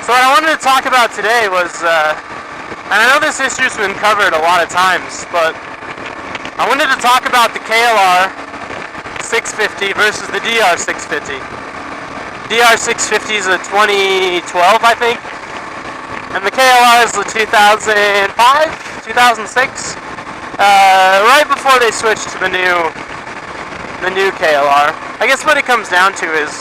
So what I wanted to talk about today was, and I know this issue's been covered a lot of times, but I wanted to talk about the KLR 650 versus the DR 650. DR 650 is a 2012, I think, and the KLR is the 2005, 2006, right before they switched to the new KLR. I guess what it comes down to is,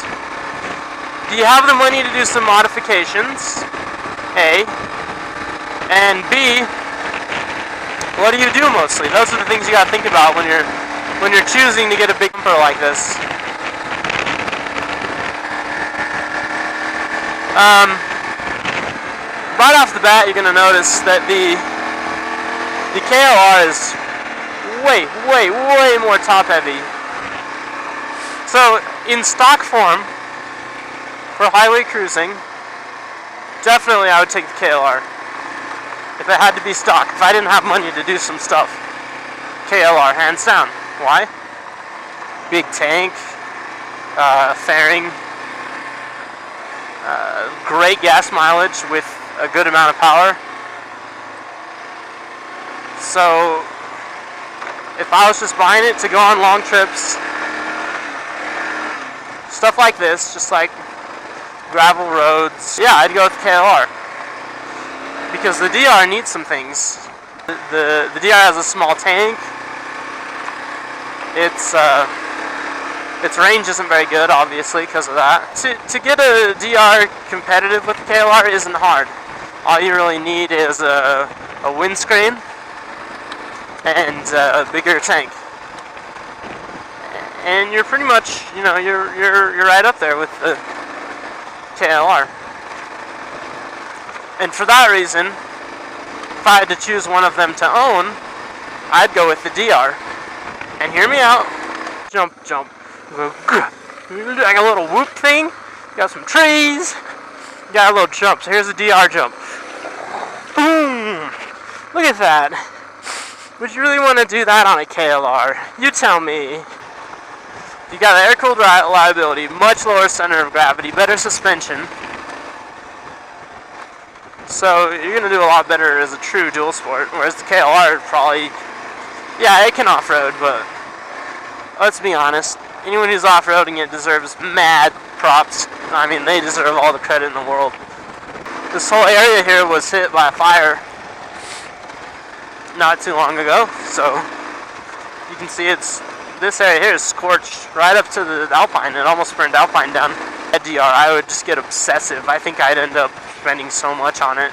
do you have the money to do some modifications? A. And B, what do you do mostly? Those are the things you gotta think about when you're choosing to get a big bumper like this. Right off the bat, you're gonna notice that the KLR is way more top heavy. So in stock form, for highway cruising, definitely I would take the KLR. If it had to be stock, if I didn't have money to do some stuff, KLR, hands down. Why? Big tank, fairing, great gas mileage with a good amount of power. So, if I was just buying it to go on long trips, stuff like this, just like gravel roads, yeah, I'd go with KLR. Because the DR needs some things. The DR has a small tank. Its range isn't very good, obviously, because of that. To get a DR competitive with the KLR isn't hard. All you really need is a windscreen and a bigger tank, and you're pretty much, you're right up there with the KLR. And for that reason, if I had to choose one of them to own, I'd go with the DR. And hear me out. Jump. Like a little whoop thing. Got some trees. Got a little jump. So here's a DR jump. Boom! Look at that. Would you really want to do that on a KLR? You tell me. You got air-cooled reliability, much lower center of gravity, better suspension. So you're going to do a lot better as a true dual sport, whereas the KLR probably, yeah, it can off-road, but let's be honest, anyone who's off-roading it deserves mad props. I mean, they deserve all the credit in the world. This whole area here was hit by a fire not too long ago, so you can see this area here is scorched right up to the Alpine. It almost burned Alpine down. At DR, I would just get obsessive. I think I'd end up spending so much on it,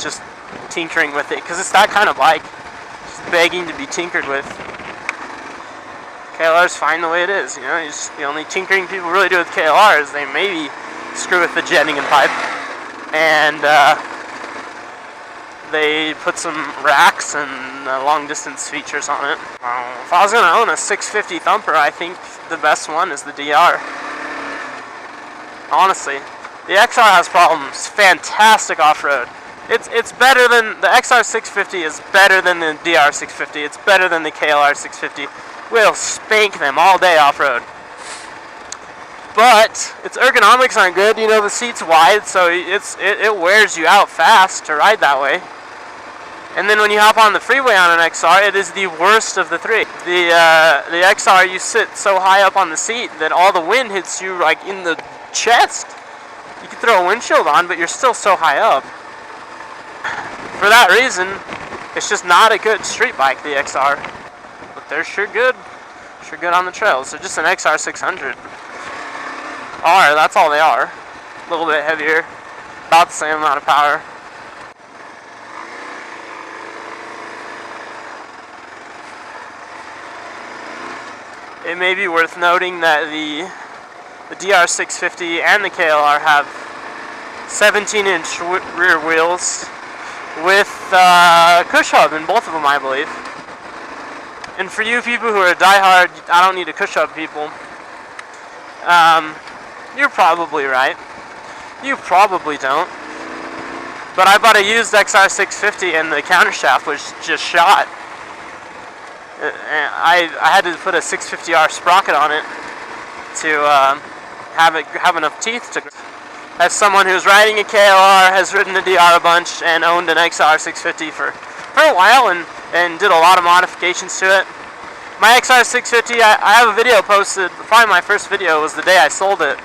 just tinkering with it, because it's that kind of bike, just begging to be tinkered with. KLR's fine the way it is, the only tinkering people really do with KLR is they maybe screw with the jetting and pipe, and they put some racks and long distance features on it. If I was going to own a 650 thumper, I think the best one is the DR. Honestly, the XR has problems. Fantastic off-road. It's better than the XR 650 is better than the DR 650. It's better than the KLR 650. We'll spank them all day off-road. But its ergonomics aren't good. The seat's wide, so it wears you out fast to ride that way. And then when you hop on the freeway on an XR, it is the worst of the three. The XR, you sit so high up on the seat that all the wind hits you like in the chest. You can throw a windshield on, but you're still so high up. For that reason, it's just not a good street bike, the XR. But they're sure good on the trails. They're just an XR 600. That's all they are. A little bit heavier, about the same amount of power. It may be worth noting that the DR 650 and the KLR have 17-inch rear wheels with cush hub in both of them, I believe. And for you people who are diehard, I don't need a cush hub people, you're probably right. You probably don't. But I bought a used XR 650 and the countershaft was just shot. I had to put a 650R sprocket on it to have enough teeth to. as someone who's riding a KLR, has ridden a DR a bunch, and owned an XR 650 for a while, and did a lot of modifications to it. My XR 650, I have a video posted. Probably my first video was the day I sold it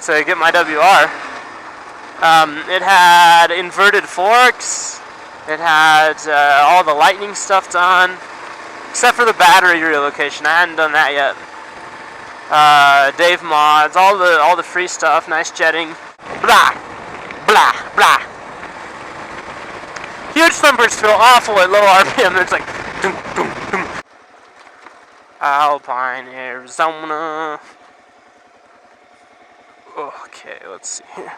to get my WR. It had inverted forks. It had all the lightning stuff done, except for the battery relocation. I hadn't done that yet. Dave mods, all the free stuff, nice jetting. Blah, blah, blah. Huge thumpers feel awful at low RPM. It's like dum, dum, dum. Alpine, Arizona. Okay, let's see here.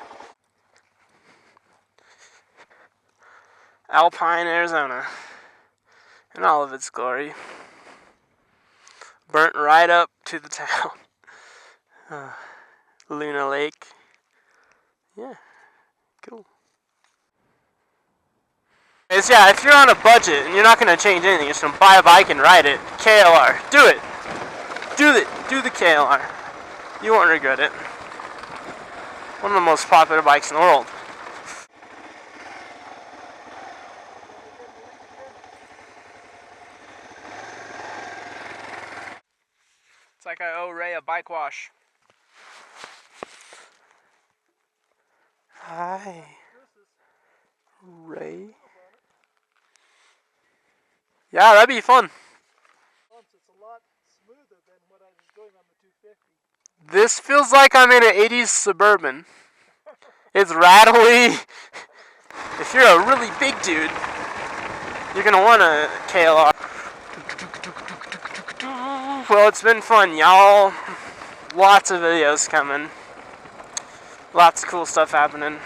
Alpine, Arizona, in all of its glory. Burnt right up to the town. Luna Lake. Yeah, cool. Yeah, if you're on a budget and you're not going to change anything, you're just going to buy a bike and ride it, KLR. Do it. Do the KLR. You won't regret it. One of the most popular bikes in the world. It's like I owe Ray a bike wash. Hi, Ray. Yeah, that'd be fun. It's a lot smoother than what I was doing on the 250. This feels like I'm in an 80s Suburban. It's rattly. If you're a really big dude, you're gonna want a KLR. Well, it's been fun, y'all. Lots of videos coming. Lots of cool stuff happening.